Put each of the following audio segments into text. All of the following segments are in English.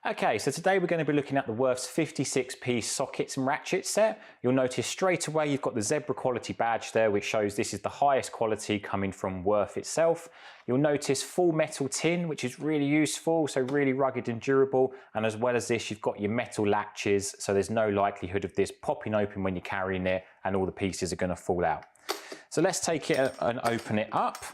Okay, so today we're going to be looking at the Worth's 56-piece sockets and ratchets set. You'll notice straight away you've got the zebra quality badge there, which shows this is the highest quality coming from Worth itself. You'll notice full metal tin, which is really useful, so really rugged and durable. And as well as this, you've got your metal latches, so there's no likelihood of this popping open when you're carrying it and all the pieces are going to fall out. So let's take it and open it up.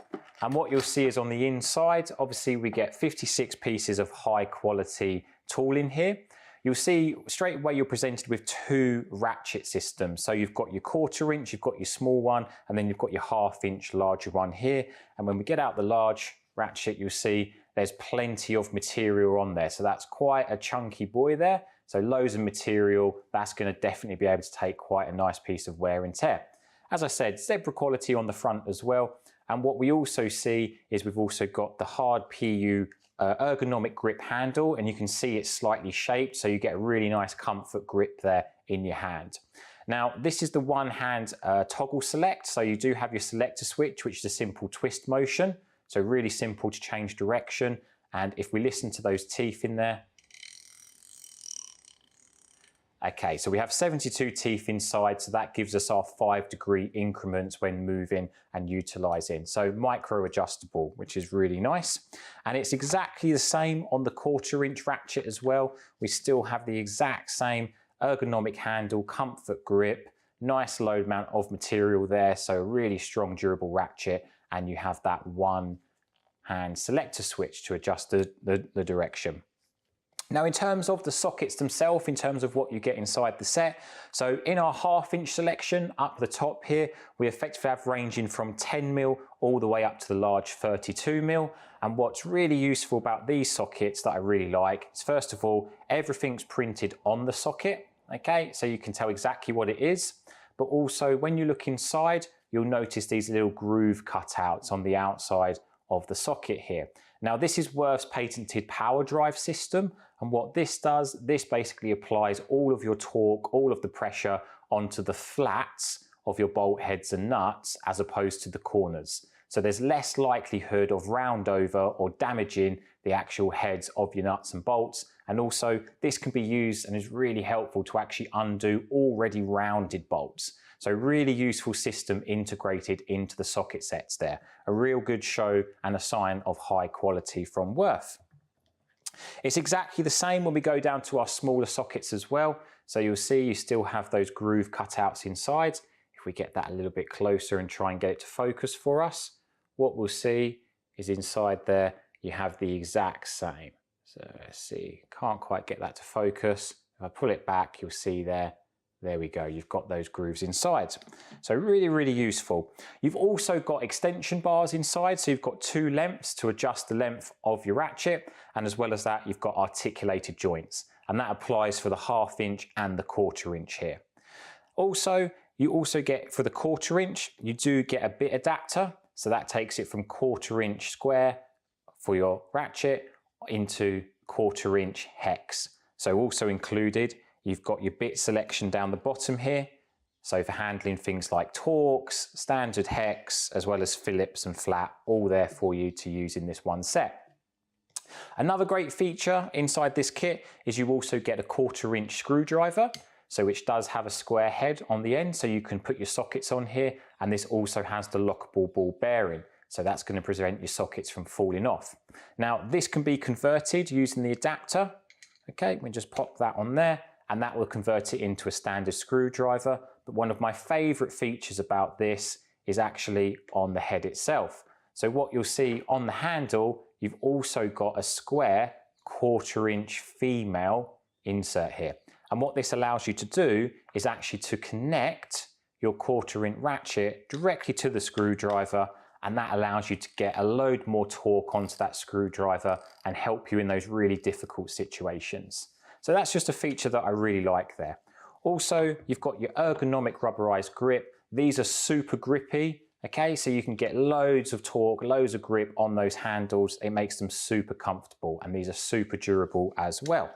And what you'll see is on the inside, obviously we get 56 pieces of high quality tooling here. You'll see straight away you're presented with two ratchet systems. So you've got your 1/4 inch, you've got your small one, and then you've got your 1/2 inch larger one here. And when we get out the large ratchet, you'll see there's plenty of material on there. So that's quite a chunky boy there. So loads of material, that's going to definitely be able to take quite a nice piece of wear and tear. As I said, zebra quality on the front as well. And what we also see is we've also got the hard PU ergonomic grip handle, and you can see it's slightly shaped, so you get a really nice comfort grip there in your hand. Now, this is the one hand toggle select, so you do have your selector switch, which is a simple twist motion. So really simple to change direction. And if we listen to those teeth in there, okay, so we have 72 teeth inside, so that gives us our 5-degree increments when moving and utilizing. So micro adjustable, which is really nice. And it's exactly the same on the 1/4 inch ratchet as well. We still have the exact same ergonomic handle, comfort grip, nice load amount of material there. So really strong, durable ratchet. And you have that one hand selector switch to adjust the direction. Now, in terms of the sockets themselves, in terms of what you get inside the set, so in our 1/2 inch selection up the top here, we effectively have ranging from 10mm all the way up to the large 32mm. And what's really useful about these sockets that I really like is, first of all, everything's printed on the socket, okay? So you can tell exactly what it is. But also when you look inside, you'll notice these little groove cutouts on the outside of the socket here. Now, this is Worth's patented power drive system. And what this does, this basically applies all of your torque, all of the pressure onto the flats of your bolt heads and nuts, as opposed to the corners. So there's less likelihood of round over or damaging the actual heads of your nuts and bolts. And also this can be used and is really helpful to actually undo already rounded bolts. So really useful system integrated into the socket sets there. A real good show and a sign of high quality from Worth. It's exactly the same when we go down to our smaller sockets as well. So you'll see you still have those groove cutouts inside. If we get that a little bit closer and try and get it to focus for us, what we'll see is inside there you have the exact same. So let's see, can't quite get that to focus. If I pull it back, you'll see there we go, you've got those grooves inside. So really, really useful. You've also got extension bars inside, so you've got 2 lengths to adjust the length of your ratchet, and as well as that, you've got articulated joints, and that applies for the 1/2 inch and the 1/4 inch here. Also, you also get, for the 1/4 inch, you do get a bit adapter, so that takes it from 1/4 inch square for your ratchet into 1/4 inch hex. So also included, you've got your bit selection down the bottom here. So for handling things like Torx, standard hex, as well as Phillips and flat, all there for you to use in this one set. Another great feature inside this kit is you also get a 1/4 inch screwdriver, so which does have a square head on the end, so you can put your sockets on here, and this also has the lockable ball bearing. So that's going to prevent your sockets from falling off. Now, this can be converted using the adapter. Okay, we just pop that on there, and that will convert it into a standard screwdriver. But one of my favorite features about this is actually on the head itself. So what you'll see on the handle, you've also got a square 1/4 inch female insert here. And what this allows you to do is actually to connect your 1/4 inch ratchet directly to the screwdriver, and that allows you to get a load more torque onto that screwdriver and help you in those really difficult situations. So that's just a feature that I really like there. Also, you've got your ergonomic rubberized grip. These are super grippy, okay? So you can get loads of torque, loads of grip on those handles. It makes them super comfortable, and these are super durable as well.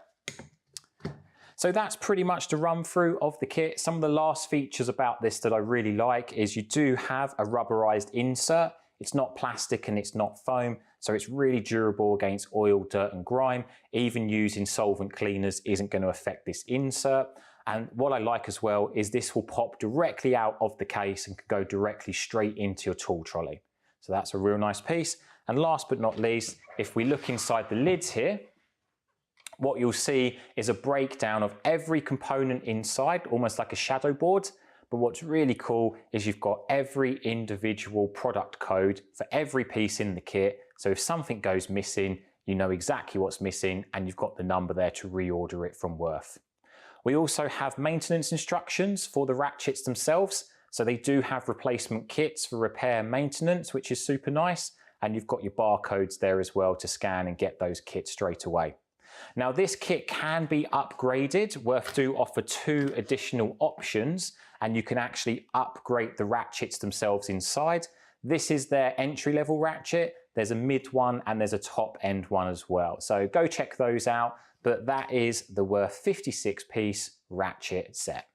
So that's pretty much the run through of the kit. Some of the last features about this that I really like is you do have a rubberized insert. It's not plastic and it's not foam. So it's really durable against oil, dirt and grime. Even using solvent cleaners isn't going to affect this insert. And what I like as well is this will pop directly out of the case and can go directly straight into your tool trolley. So that's a real nice piece. And last but not least, if we look inside the lids here, what you'll see is a breakdown of every component inside, almost like a shadow board. But what's really cool is you've got every individual product code for every piece in the kit. So if something goes missing, you know exactly what's missing and you've got the number there to reorder it from Worth. We also have maintenance instructions for the ratchets themselves. So they do have replacement kits for repair and maintenance, which is super nice. And you've got your barcodes there as well to scan and get those kits straight away. Now this kit can be upgraded. Worth do offer 2 additional options, and you can actually upgrade the ratchets themselves inside. This is their entry-level ratchet. There's a mid one and there's a top-end one as well. So go check those out, but that is the Worth 56-piece ratchet set.